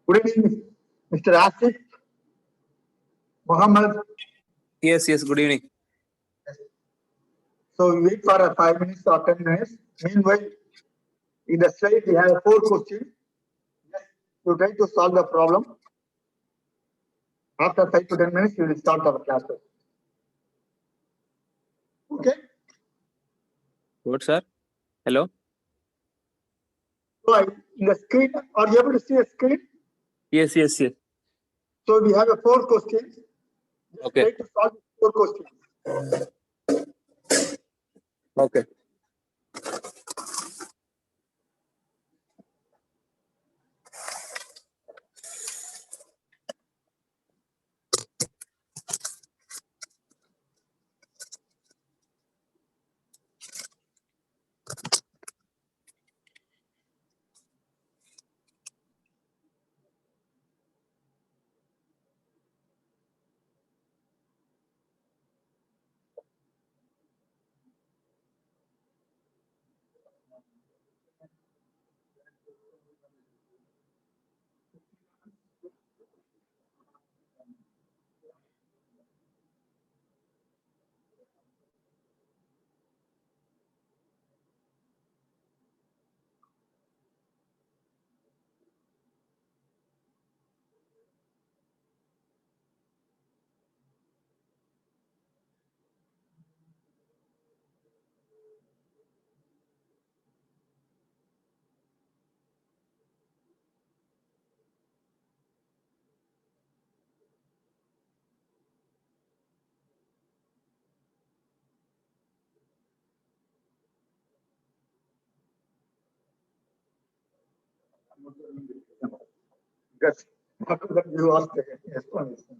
Good evening, Mr. Asif Mohammed. Yes, good evening. So we wait for 5 minutes or 10 minutes. Meanwhile, in the slide we have 4 questions. You try to solve the problem. After 5 to 10 minutes, we will start our classes. Okay. Good, sir. Hello. So in the screen, are you able to see a screen? Yes. So we have 4 questions. Okay. Try to solve 4 questions. Okay. Because after that you ask the explanation.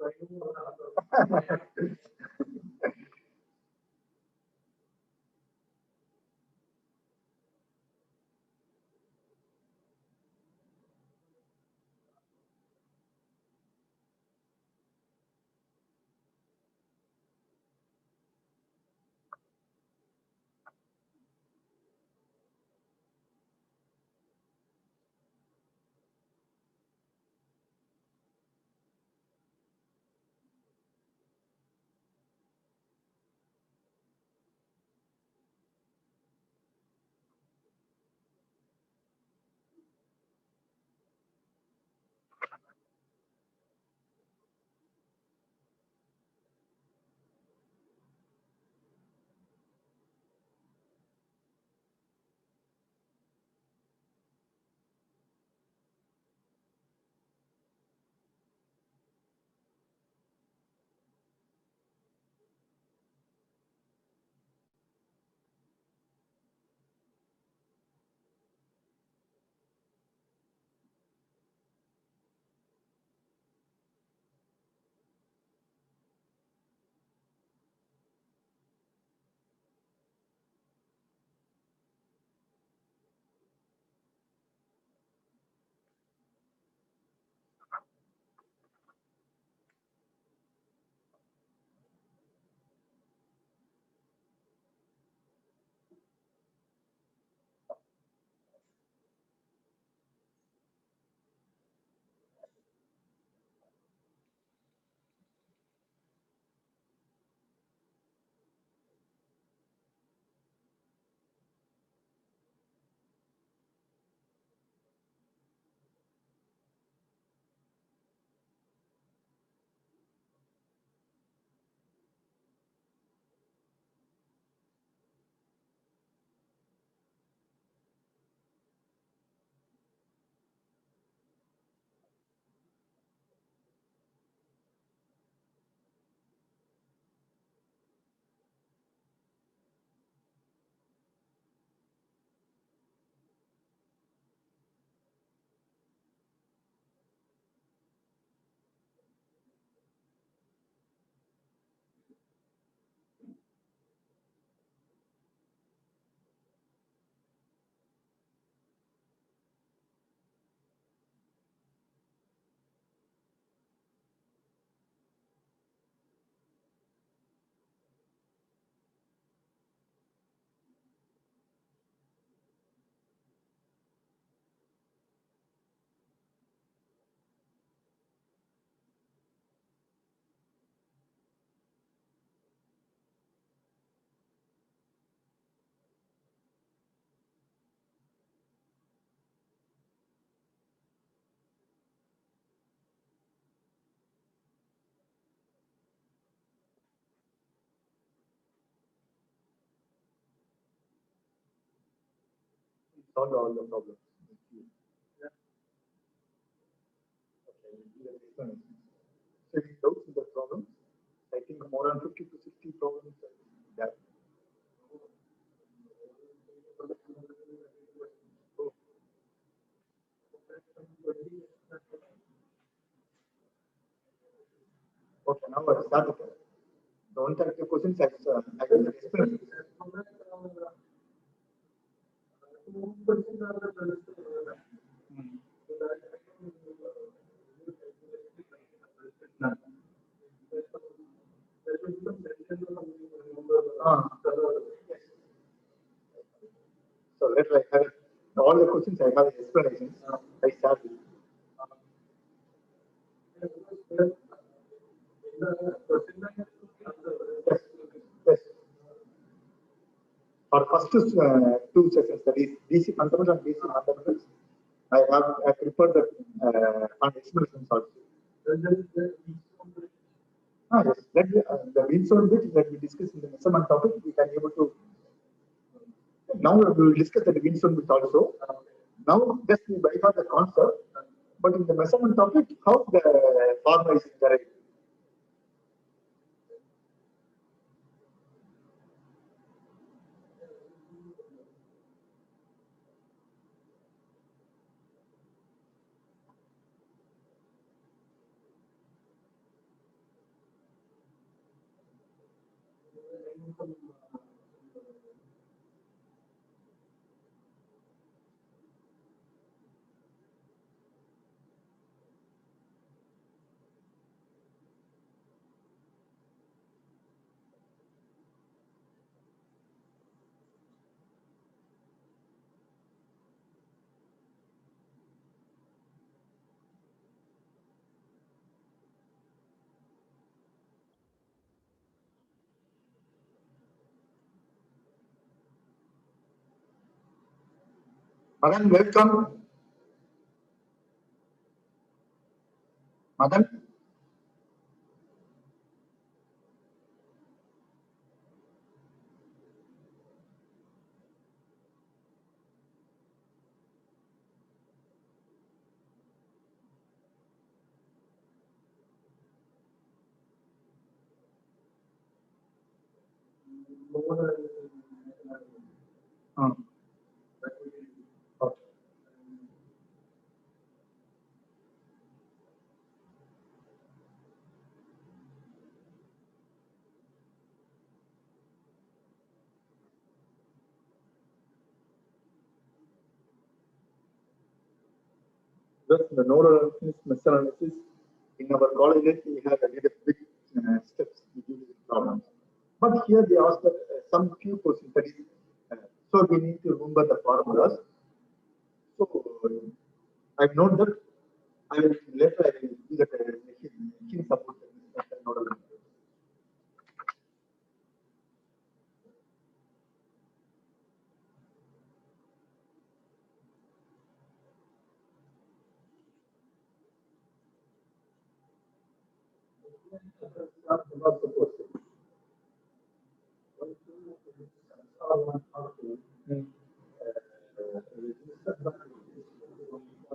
Solve all the problems. Any doubts in the problem? I think more than 50 to 60 problems are there. Okay, now I start it. Don't have the questions. I will explain. Ah. So let I have all the questions. I have explanations. I start it. Yes. Yes. For first two sessions, that is DC fundamentals and DC fundamentals, I prepared the on explanations also. Yes, the Windsor bit that we discussed in the measurement topic, we can able to. Now we will discuss the Windsor bit also. Now just we bypass the concept, but in the measurement topic, how the formula is derived. Madan, welcome. Madan. Okay. Just the nodal analysis, mesh analysis, in our colleges, we have a little bit steps to do this problem. But here they ask that, some few questions, that is, so we need to remember the formulas. So I note that I will later I will do that machine support nodal analysis.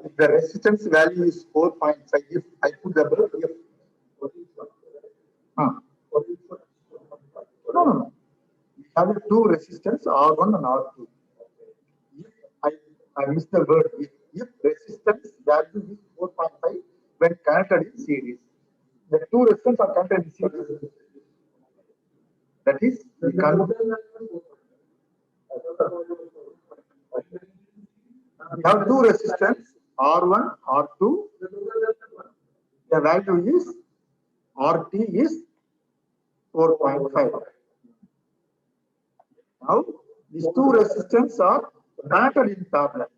If the resistance value is 4.5, if I put the if no. We have two resistance R1 and R2. If I missed the word. If resistance value is 4.5 when connected in series, the two resistance are connected in series. That is, we have two resistance R1, R2. The value is RT is 4.5. Now, these two resistance are connected in parallel.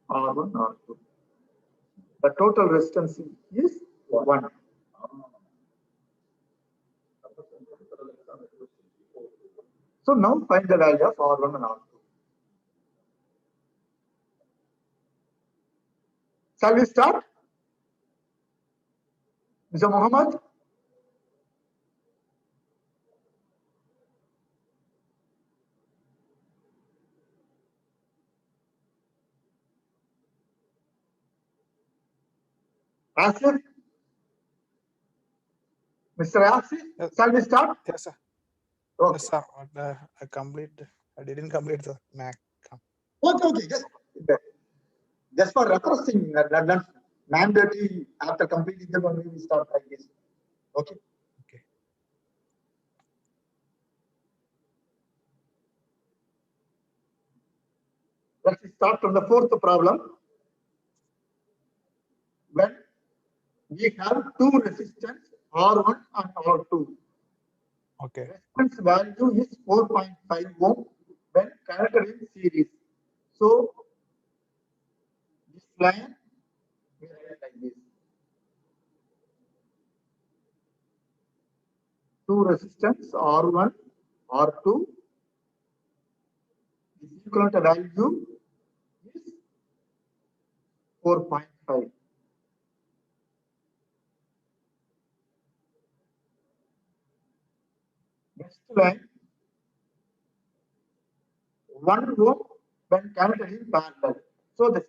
R1, R2. The total resistance is 1. So now find the value of R1 and R2. Shall we start? Mr. Muhammad? Asif? Mr. Asif? Yes. Shall we start? Yes, sir. Okay. Yes, sir. But, I didn't complete the Mac. Okay. Just for referencing, not mandatory after completing them only we start like this. Okay. Okay. Let's start from the fourth problem. When we have two resistance R1 and R2. Okay. Resistance value is 4.5 ohm when connected in series. So this line we write like this. Two resistance R1, R2 is equivalent value is 4.5. Next line, 1 ohm when connected in parallel. So the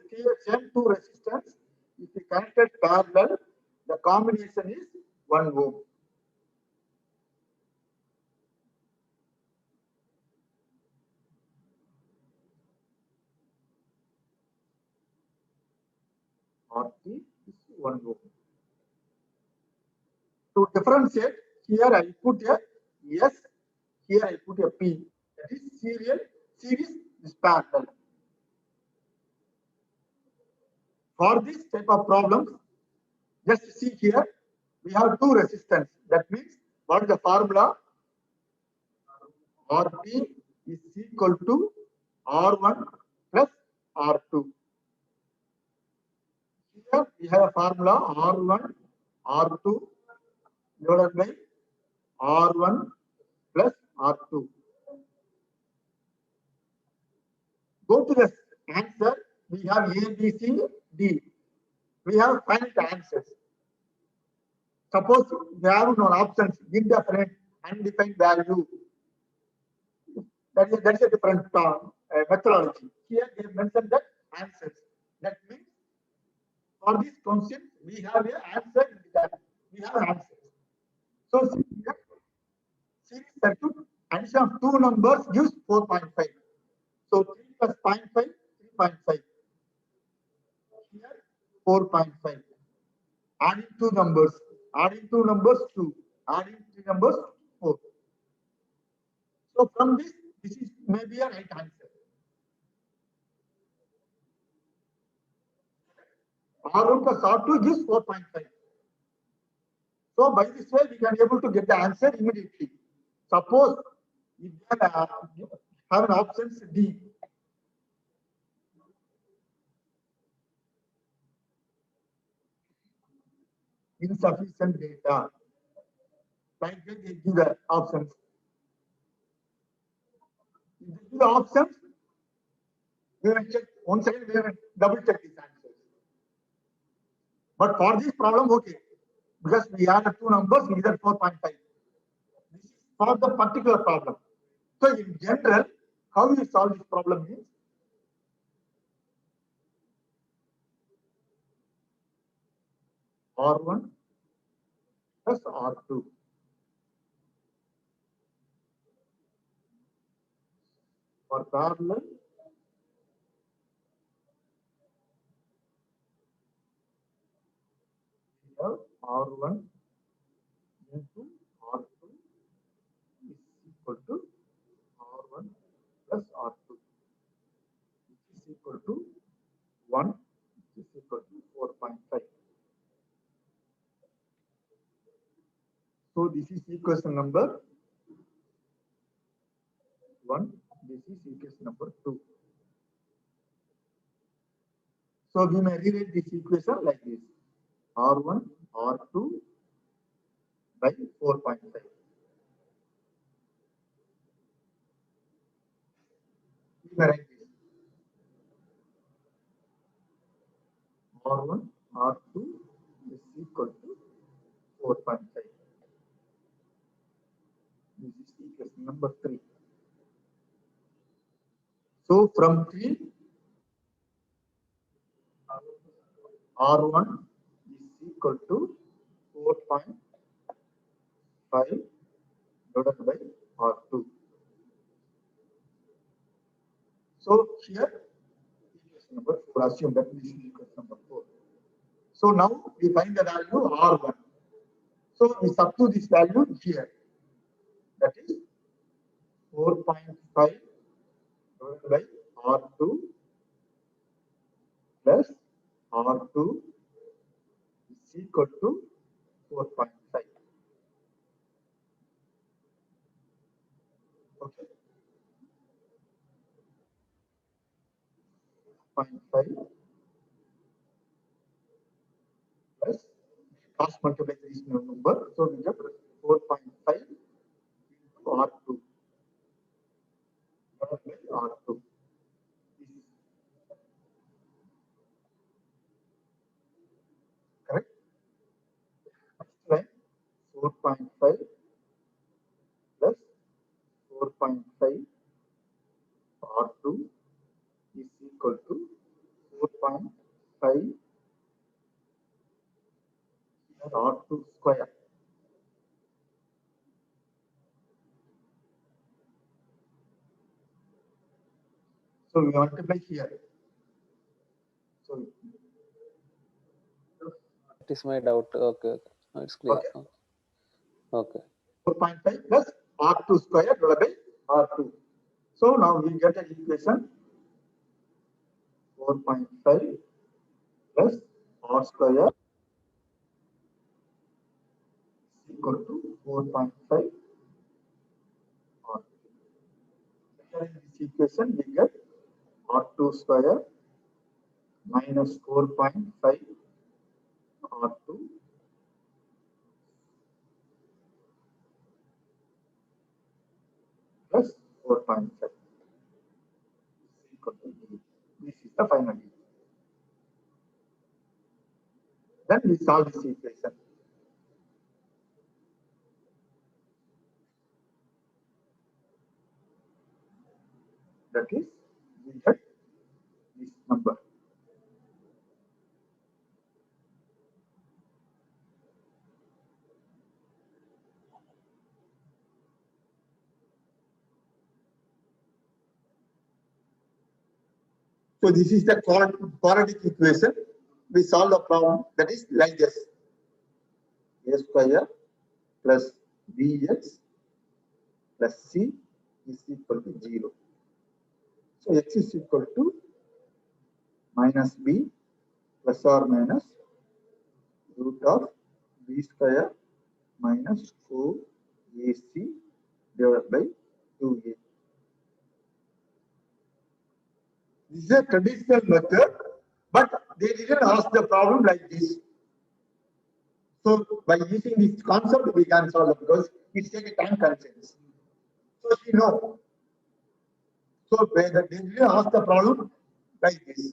same two resistance, if we connected parallel, the combination is 1 ohm. RT is 1 ohm. to differentiate, here I put a S, here I put a P. That is series is parallel. For this type of problems, just see here, we have two resistance. That means what is the formula? RP is equal to R1 plus R2. Here we have a formula R1, R2 divided by R1 plus R2. Go to the answer. We have A, B, C, D. We have find the answers. Suppose we have no options, indefinite, undefined value. That is a different methodology. Here they mentioned the answers. That means for this question we have an answer. We have answers. So here, series circuit, addition of two numbers gives 4.5. So 3 plus 0.5, 3.5. Here 4.5. Adding two numbers, 2. Adding three numbers, 4. So from this is maybe a right answer. R1 plus R2 gives 4.5. So by this way, we can able to get the answer immediately. Suppose if we have an options D. Insufficient data. Like that, they give the options. If they give the options, we will check once again, we will double check these answers. But for this problem, okay, because we have two numbers, we get 4.5. This is for the particular problem. So in general, how you solve this problem is R1 plus R2. For parallel, we have R1 into R2 is equal to R1 plus R2, which is equal to 1, which is equal to 4.5. So this is equation number 1, this is equation number 2. So we may rewrite this equation like this: R1, R2 by 4.5. We may write this: R1, R2 is equal to 4.5. This is equation number 3. So from 3, R1 is equal to 4.5 divided by R2. So here, equation number 4, assume that this is equation number 4. So now we find the value R1. So we substitute this value here. That is 4.5 divided by R2 plus R2 is equal to 4.5. Okay. 0.5 plus cross multiply this number. So we get 4.5 into R2 divided by R2. Correct? Next line 4.5 plus 4.5 R2 is equal to 4.5 R2 square. So we multiply here. So That is my doubt. Okay, okay. Now it's clear. Okay. Okay. 4.5 plus R2 square divided by R2. So now we get an equation 4.5 plus R square is equal to 4.5 R2. In this equation, we get R2 square minus 4.5 R2 plus 4.5 equal to 8. This is the final equation. Then we solve this equation. That is, we get this number. So this is the quadratic equation. We solve the problem that is like this. A square plus bx plus c is equal to 0. So x is equal to minus b plus or minus root of b square minus 4ac divided by 2a. This is a traditional method, but they didn't ask the problem like this. So by using this concept, we can solve it because it's taking time constraints. So we know. So they didn't ask the problem like this.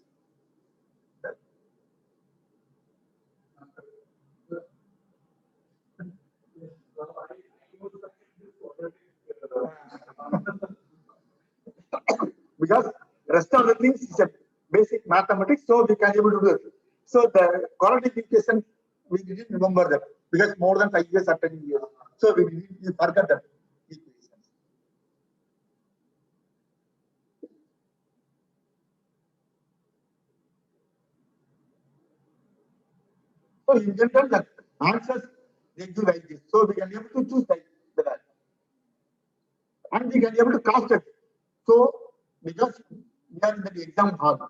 Because rest of the things is a basic mathematics, so we can able to do it. So the quadratic equation, we didn't remember that because more than 5 years or 10 years. So we forgot that equation. So in general, the answers they give like this. So we can able to choose like the value. And we can able to cross check. So because we are in the exam hall.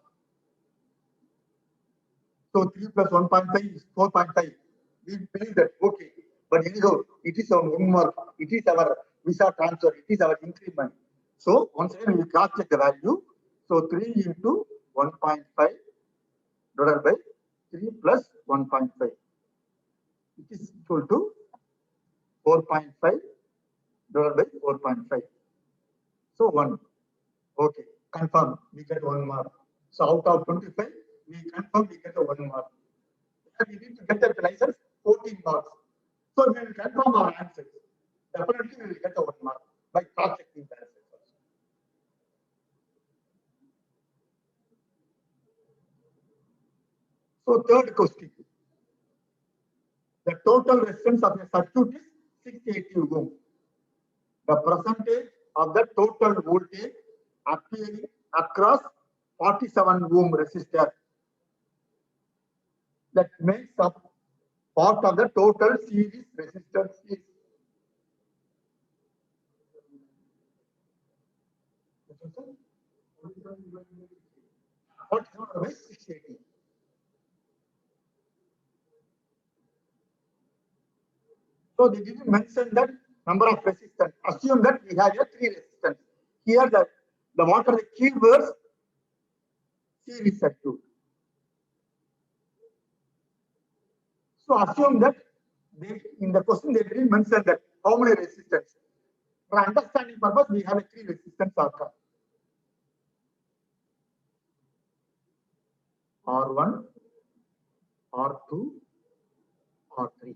So 3 plus 1.5 is 4.5. We believe that okay. But anyhow, it is our own mark, it is our visa transfer, it is our increment. So once again we cross check the value. So 3 into 1.5 divided by 3 plus 1.5. It is equal to 4.5 divided by 4.5. So 1. Okay, confirm, we get 1 mark. So out of 25, we confirm we get a 1 mark. And we need to get the license 14 marks. So we will confirm our answers. Definitely we will get a 1 mark by cross checking the answers. So third question. The total resistance of a circuit is 680 ohm. The percentage of the total voltage appearing across 47 ohm resistor that makes up part of the total series resistance is 47 by 680. So they didn't mention that number of resistance. Assume that we have a 3 resistance. Here the what are the keywords? Series circuit. So assume that in the question they didn't mention that how many resistance. For understanding purpose, we have a 3 resistance occur. R1, R2, R3.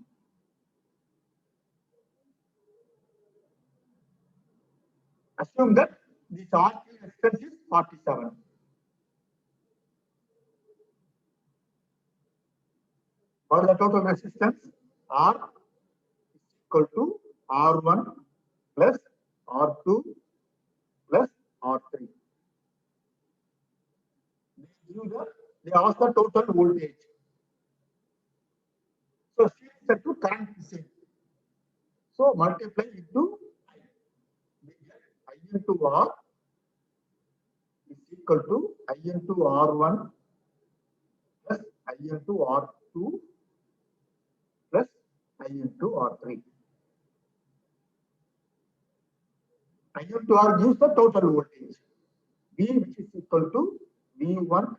Assume that this R3 resistance is 47. What is the total resistance? R is equal to R1 plus R2 plus R3. They ask the total voltage. So series circuit current is same. So multiply into I. We get I into R is equal to I into R1 plus I into R2 plus I into R3. I into R gives the total voltage. V which is equal to V1,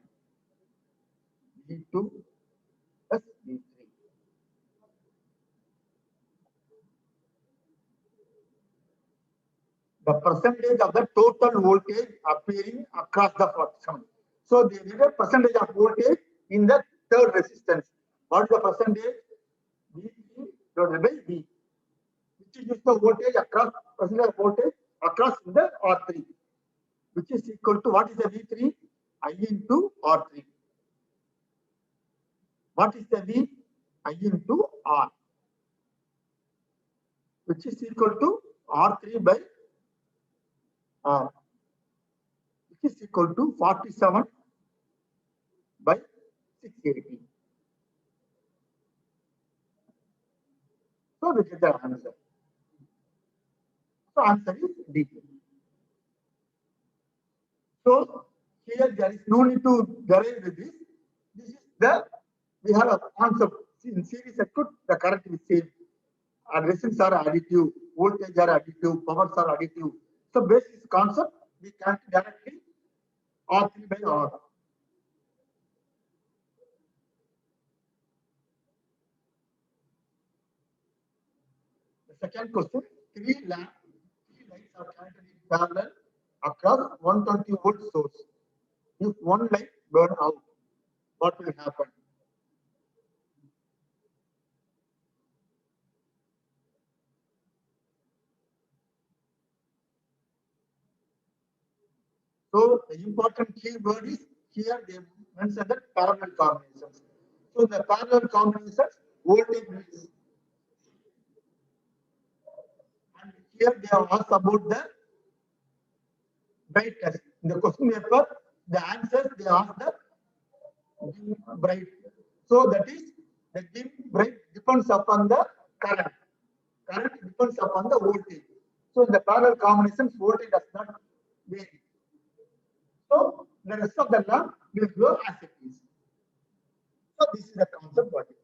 V2 plus V3. The percentage of the total voltage appearing across the function. So they need a percentage of voltage in the third resistance. What is the percentage? V3 divided by V, which is the voltage across, percentage of voltage across the R3, which is equal to, what is the V3? I into R3. What is the V? I into R, which is equal to R3 by R, which is equal to 47 by 680. So we get the answer. So answer is D. So here there is no need to derive with this. This is the, we have a concept. In series circuit, the current is same. Resistance are additive, voltage are additive, powers are additive. So based on this concept, we can directly R3 by R. The second question, three lights are connected in parallel across 120 volt source. If one light burn out, what will happen? So the important keyword is here they mentioned that parallel combinations. So the parallel combinations voltage is, and here they have asked about the brightness. In the question paper, the answers they ask the dim bright. So that is the dim bright depends upon the current. Current depends upon the voltage. So in the parallel combinations, voltage does not vary. So the rest of the lamp will glow as it is. So this is the concept. What it is.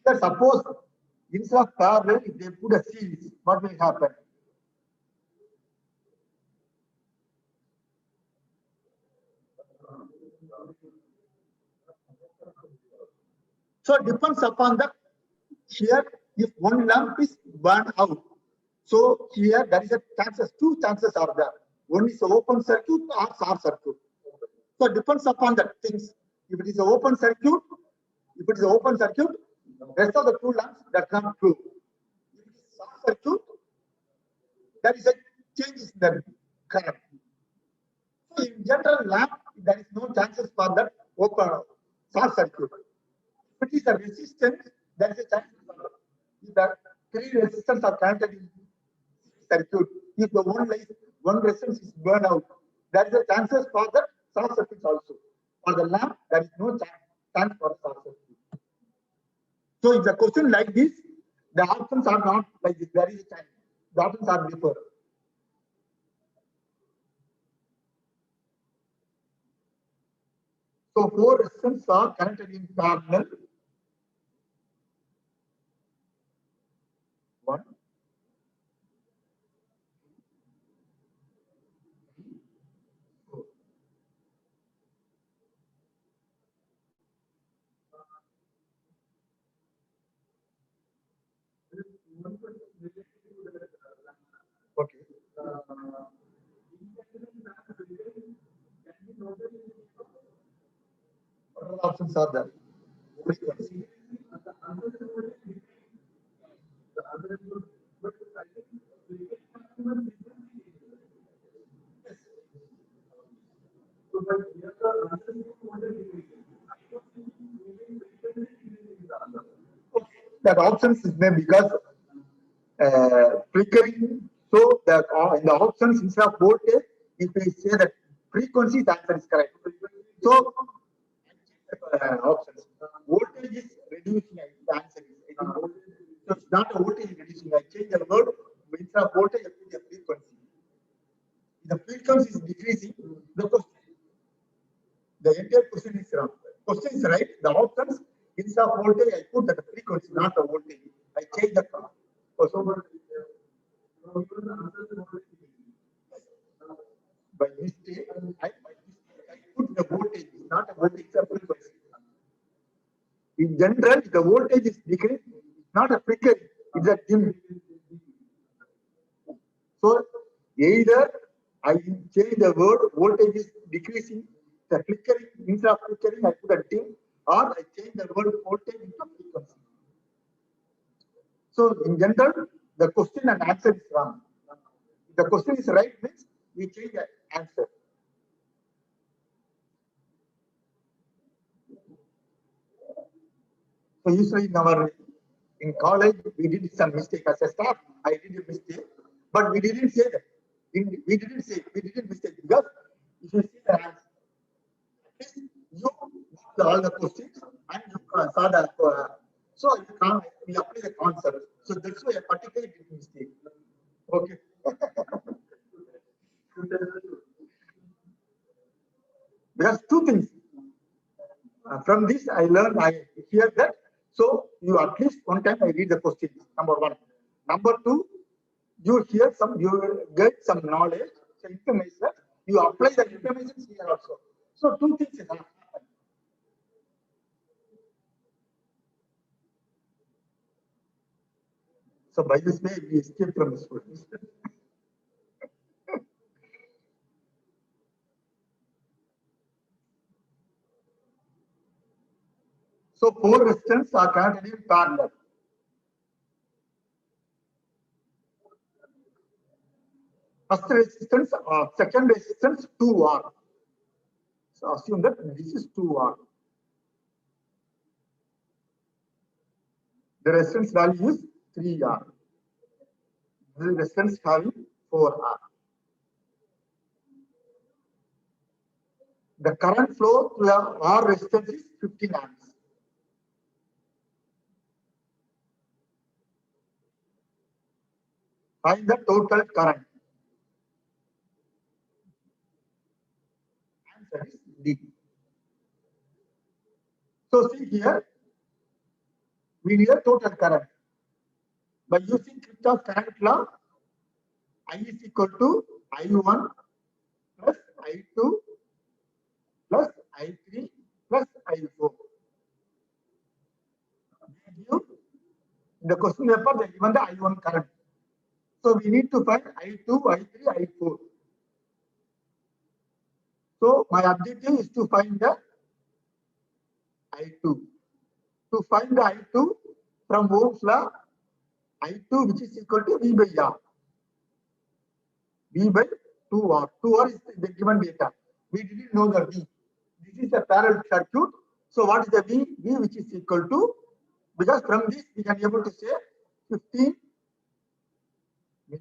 So suppose instead of parallel, if they put a series, what will happen? So it depends upon the, here if one lamp is burned out. So here there is a chances, two chances are there. One is open circuit or short circuit. So it depends upon the things. If it is an open circuit, rest of the two lamps that's not true. If it is short circuit, there is a change in the current. So in general lamp, there is no chances for that open short circuit. If it is a resistance, there is a chance for that. If the three resistors are connected in circuit, if the one resistance is burned out, there is a chances for the short circuit also. For the lamp, there is no chance for short circuit. So if the question like this, the options are not like this. There is a chance. The options are different. So four resistors are connected in parallel. One, four. Okay. What are the options are there? That options is there because flickering. So that in the options instead of voltage, if we say that frequency, the answer is correct. So options. Voltage is reducing. The answer is. So it's not a voltage reducing. I change resistance is decreasing, the entire question is wrong. Question is right. The options instead of voltage, I put that the frequency, not the voltage. I change the current. By mistake, I put the voltage, not a voltage, it's a frequency. In general, the voltage is decreased, it's not a flickering, it's a dim. So either I change the word voltage is decreasing, the flickering, instead of flickering, I put a dim, or I change the word voltage into frequency. So in general, the question and answer is wrong. If the question is right, means we change the answer. So usually in college we did some mistake as a staff. I did a mistake, but we didn't say that. We didn't mistake because if you see the answer, at least you got all the questions and you saw the so you can't we apply the concept. So that's why a particular did mistake. Okay. Because two things. From this, I learned, I hear that. So you at least one time I read the question. Number one. Number two, you hear some, you get some knowledge, some information. You apply the information here also. So two things is happening. So by this way, we escape from this question. So four resistors are connected in parallel. First resistance, second resistance 2R. So assume that this is 2R. The resistance value is 3R. The resistance having 4R. The current flow through the R resistance is 15 amps. Find the total current. Answer is D. So see here, we need a total current. By using Kirchhoff's current law, I is equal to I1 plus I2 plus I3 plus I4. In the question paper, they given the I1 current. So we need to find I2, I3, I4. So my objective is to find the I2. To find the I2 from Ohm's law, I2 which is equal to V by R. V by 2R. 2R is the given data. We didn't know the V. This is a parallel circuit. So what is the V? V which is equal to, because from this we can able to say 15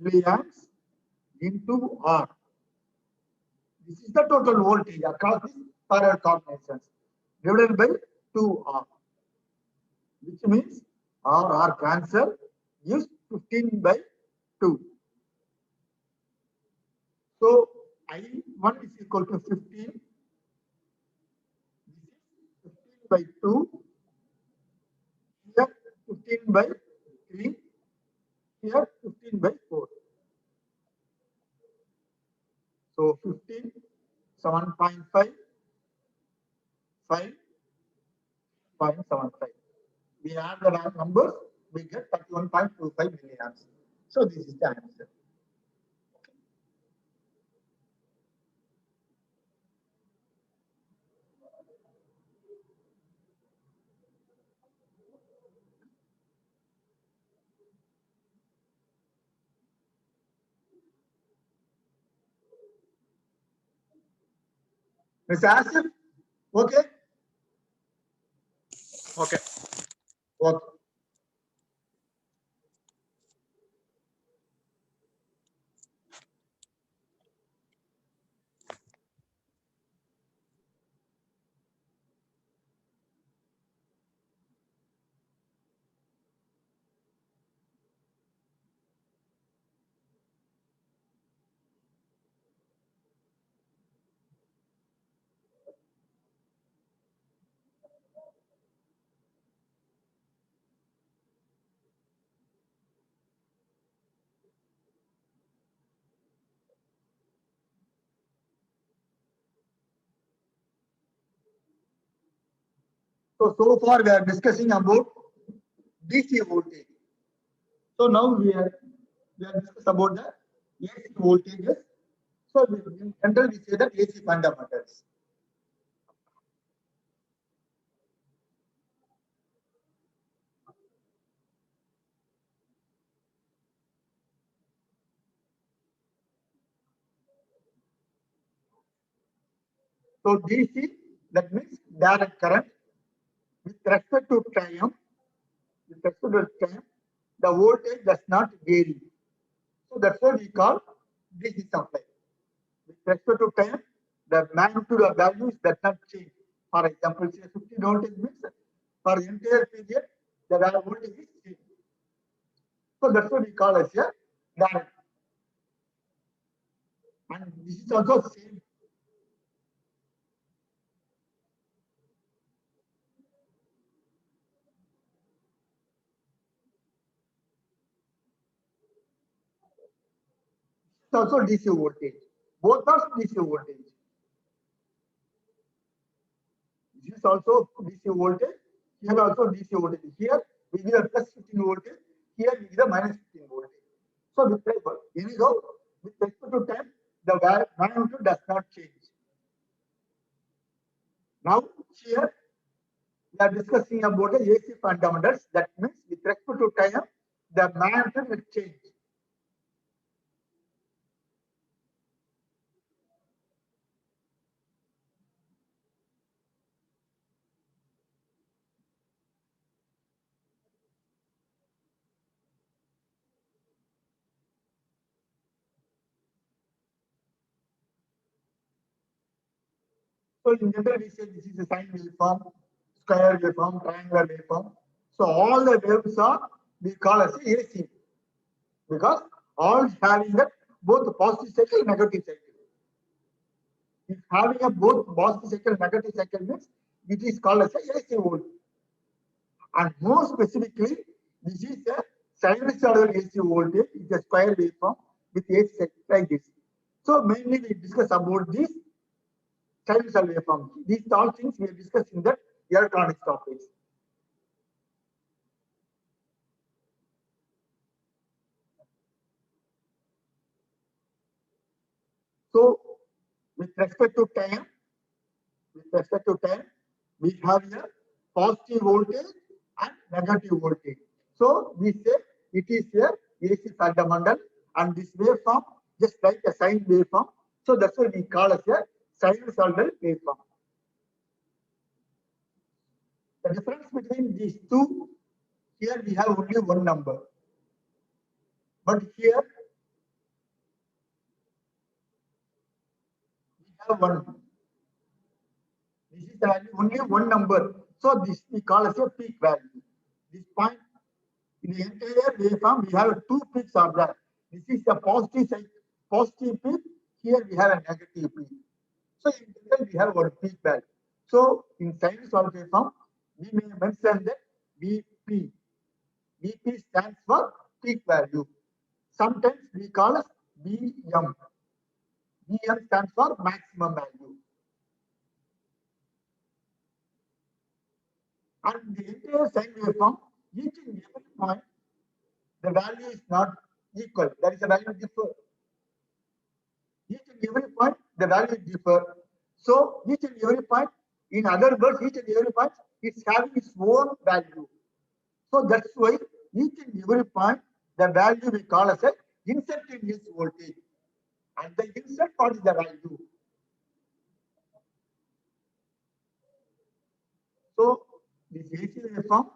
milliamps into R. This is the total voltage across these parallel combinations divided by 2R, which means R cancel gives 15 by 2. So I1 is equal to 15. This is 15 by 2. Here 15 by 3. Here 15 by 4. So 15, 7.5, 5.75. We add the numbers, we get 31.25 milliamps. So this is the answer. Mr. Asif, okay? Okay. Okay. So far we are discussing about DC voltage. So now we are discussing about the AC voltages. So in general we say that AC fundamentals. So DC, that means direct current. With respect to time, the voltage does not vary. So that's what we call DC supply. With respect to time, the magnitude of values does not change. For example, say 50 voltage means for the entire period, the voltage is same. So that's what we call as a direct. And this is also same. It's also DC voltage. Both are DC voltage. This is also DC voltage. Here also DC voltage. Here we give a plus 15 voltage. Here we give a minus 15 voltage. So with anyhow, with respect to time, the magnitude does not change. Now here we are discussing about the AC fundamentals. That means with respect to time, the magnitude will change. So in general, we say this is a sine waveform, square waveform, triangular waveform. So all the waves are we call as AC because all having that both positive cycle, negative cycle. If having a both positive cycle, negative cycle means it is called as a AC volt. And more specifically, this is a sinusoidal AC voltage. It's a square waveform with AC cycle like this. So mainly we discuss about this sinusoidal waveform. These all things we discuss in the electronics topics. So with respect to time, we have here positive voltage and negative voltage. So we say it is a AC fundamental and this waveform just like a sine waveform. So that's what we call as a sinusoidal waveform. The difference between these two, here we have only one number. But here we have one. This is the value, only one number. So this we call as a peak value. This point in the entire waveform, we have two peaks are there. This is the positive side, positive peak. Here we have a negative peak. So in general, we have one peak value. So in sinusoidal waveform, we may mention that VP. VP stands for peak value. Sometimes we call as VM. VM stands for maximum value. And the entire sine waveform, each and every point, the value is not equal. There is a value differ. Each and every point, the value differ. So each and every point, in other words, each and every point, it's having its own value. So that's why each and every point, the value we call as a instantaneous voltage. And the instant part is the value. So this AC waveform,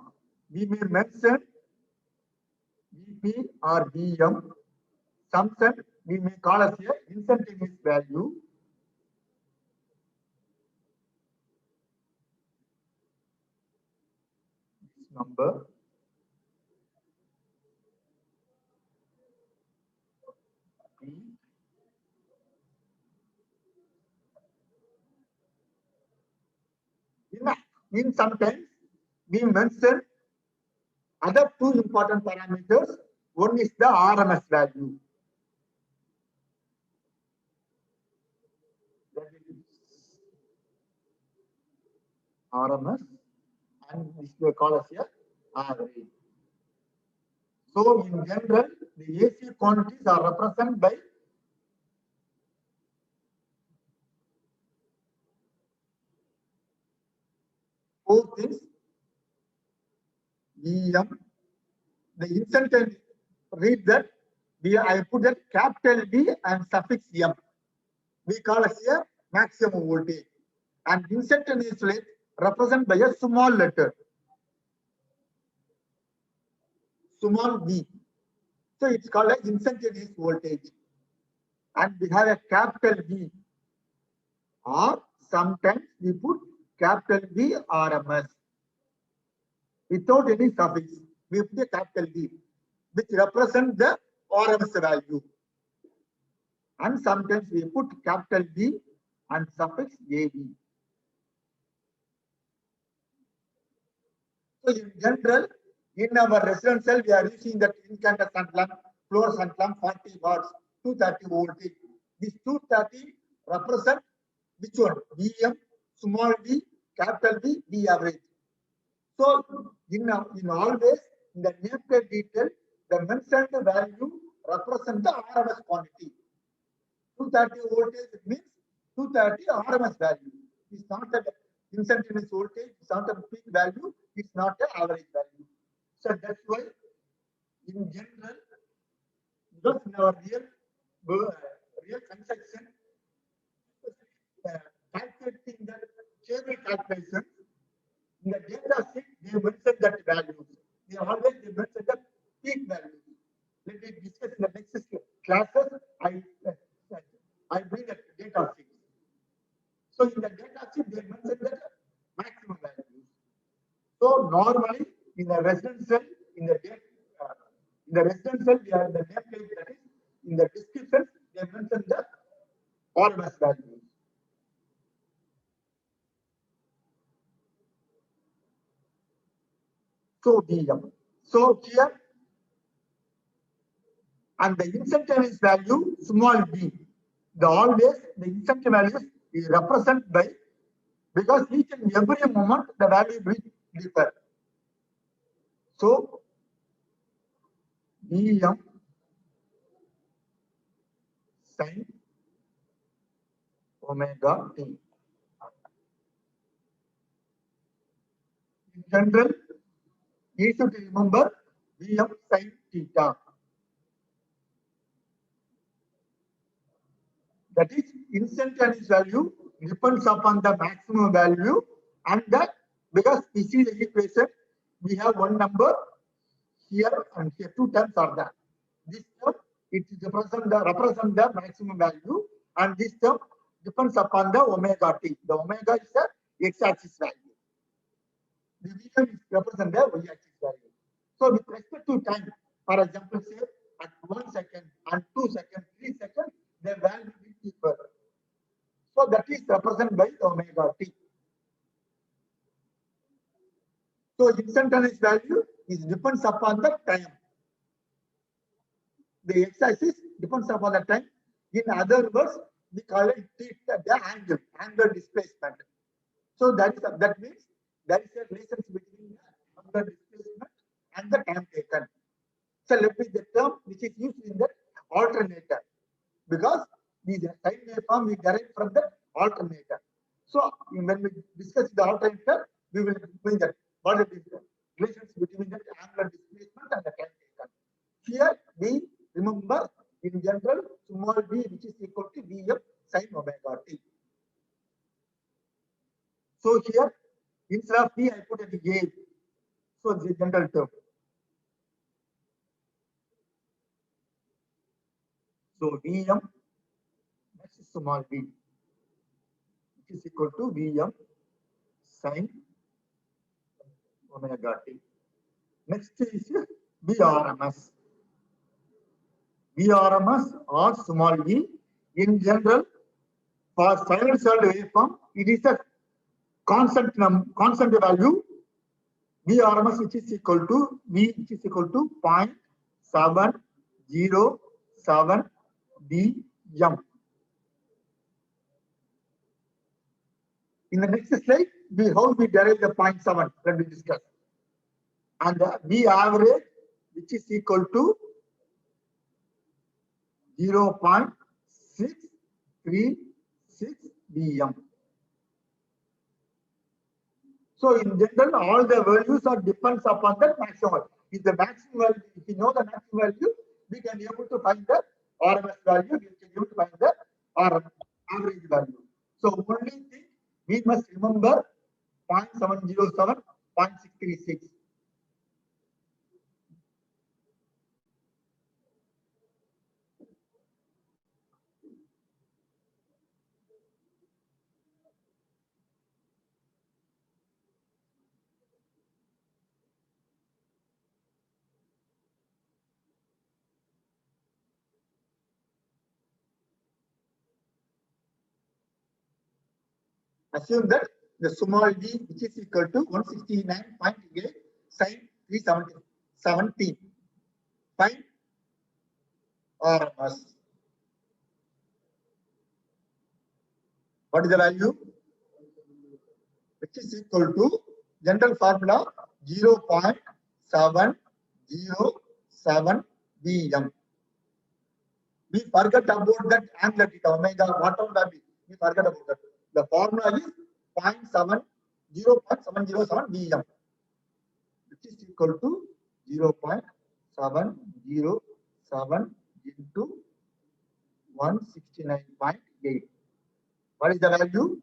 we may mention VP or VM. Sometimes we may call as a instantaneous value. This number. P. In sometimes we mention other two important parameters. One is the RMS value. RMS and this we call as a average. So in general, the AC quantities are represented by four things. VM, the instantaneous, read that, I put that capital V and suffix M. We call as a maximum voltage. And instantaneous rate represented by a small letter, small v. So it's called as instantaneous voltage. And we have a capital V, or sometimes we put capital V RMS without any suffix. We put a capital V, which represents the RMS value. And sometimes we put capital V and suffix AV. So in general, in our residential, we are using the incandescent lamp, fluorescent lamp, 40 watts, 230 voltage. This 230 represent which one? VM, small v, capital V, V average. So in always in the nameplate detail, the mentioned value represent the RMS quantity. 230 voltage means 230 RMS value. It's not an instantaneous voltage, it's not a peak value, it's not an average value. So that's why in general, because in our real construction, calculating the cable calculation, in the data sheet, they mention that values. They always mention the peak values. Let me discuss in the next classes. I bring the data sheet. So in the data sheet, they mention the maximum values. So normally in the residential, we are in the nameplate, that is in the description, they mention the RMS values. So VM. So here, and the instantaneous value small v. Always the instantaneous values is represented by, because each and every moment the value will differ. So VM sin omega t. In general, you should remember VM sin theta. That is instantaneous value depends upon the maximum value, and that because we see the equation, we have one number here and here, two terms are there. This term it represent the maximum value, and this term depends upon the omega t. The omega is the x-axis value. The VM is represent the y-axis value. So with respect to time, for example, say at 1 second and 2 seconds, 3 seconds, the value will differ. So that is represented by omega t. So instantaneous value is depends upon the time. The x-axis depends upon the time. In other words, we call it the angle displacement. So that means there is a relationship between the angular displacement and the time taken. So let me the term which is used in the alternator, because the sine waveform we derive from the alternator. So when we discuss the alternator, we will explain that what is the relationship between the angular displacement and the time taken. Here we remember in general small v, which is equal to Vm sin omega t. So here instead of v, I put it a. So the general term. So Vm, that is small v, which is equal to Vm sin omega t. Next is VRMS. VRMS or small v. In general, for sinusoidal waveform, it is a constant value. VRMS which is equal to V, which is equal to 0.707 Vm. In the next slide, how we derive the 0.7 that we discussed. And V average, which is equal to 0.636 Vm. So in general, all the values are depends upon the maximum value. If the maximum value, if you know the maximum value, we can be able to find the RMS value, we can be able to find the average value. So only thing we must remember 0.707, 0.636. Assume that the small d, which is equal to 169.8 sin 317. Find RMS. What is the value? Which is equal to general formula 0.707 Vm. We forget about that angular theta omega, whatever that be. We forget about that. The formula is 0.707 Vm, which is equal to 0.707 into 169.8. What is the value?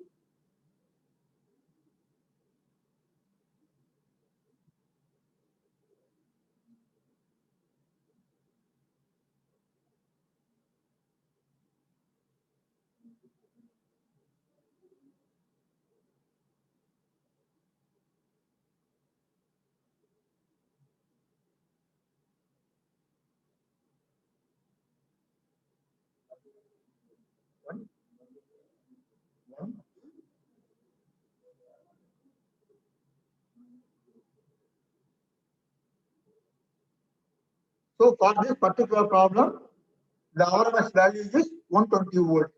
So for this particular problem, the RMS value is 120 volt.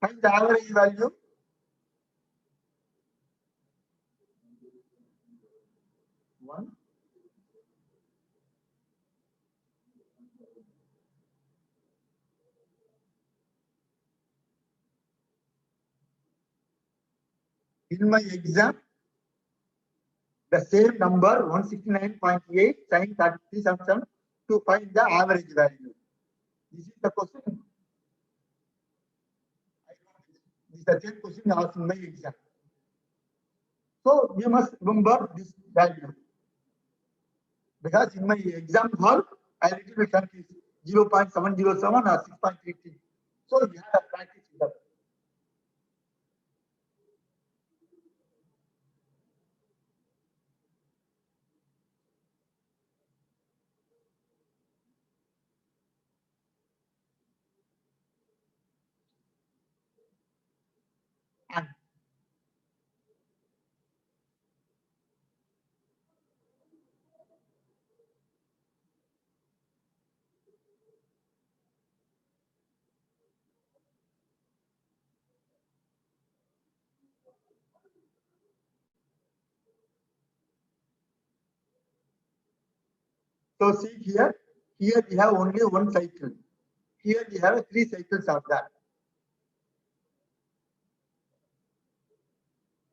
Find the average value. One. In my exam, the same number 169.8 sin 377 to find the average value. This is the question. This is the same question asked in my exam. So we must remember this value. Because in my exam hall, I little bit confused 0.707 or 6.33. So we have to practice with that. And so see here we have only one cycle. Here we have 3 cycles of that.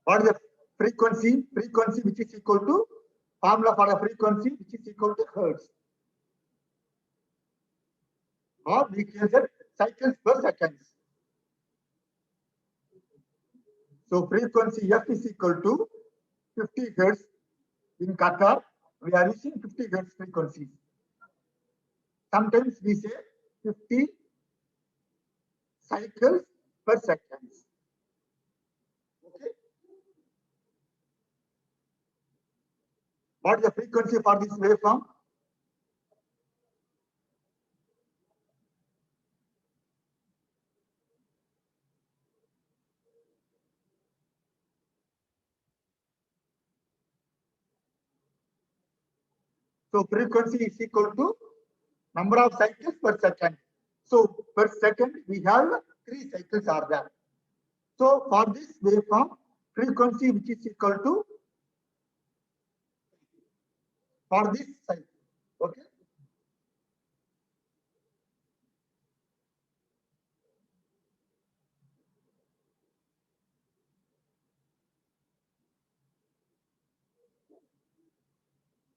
What is the frequency? Frequency which is equal to formula for the frequency which is equal to hertz. Or we can say cycles per second. So frequency F is equal to 50 hertz. In Qatar, we are using 50 hertz frequency. Sometimes we say 50 cycles per second. Okay. What is the frequency for this waveform? So frequency is equal to number of cycles per second. So per second we have 3 cycles are there. So for this waveform, frequency which is equal to for this cycle. Okay.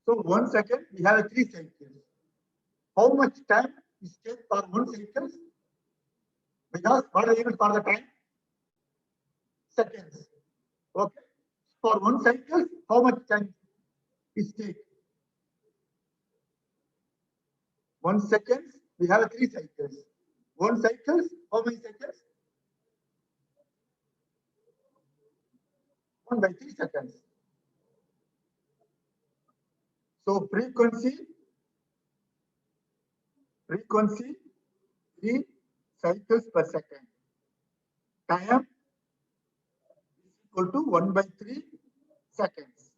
So 1 second, we have 3 cycles. How much time is take for 1 cycle? Because what are the unit for the time? Seconds. Okay. For 1 cycle, how much time is take? 1 second, we have 3 cycles. 1 cycle, how many seconds? 1 by 3 seconds. So frequency 3 cycles per second. Time is equal to 1 by 3 seconds.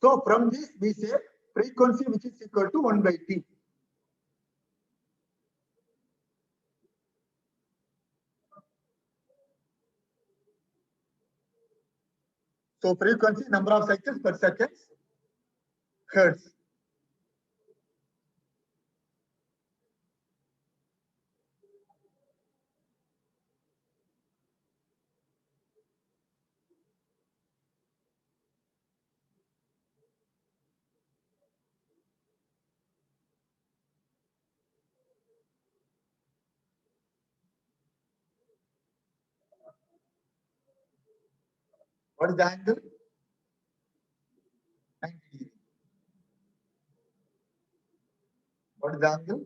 So from this we say frequency which is equal to 1 by t. So frequency, number of cycles per second, hertz. What is the angle? 90 degree. What is the angle?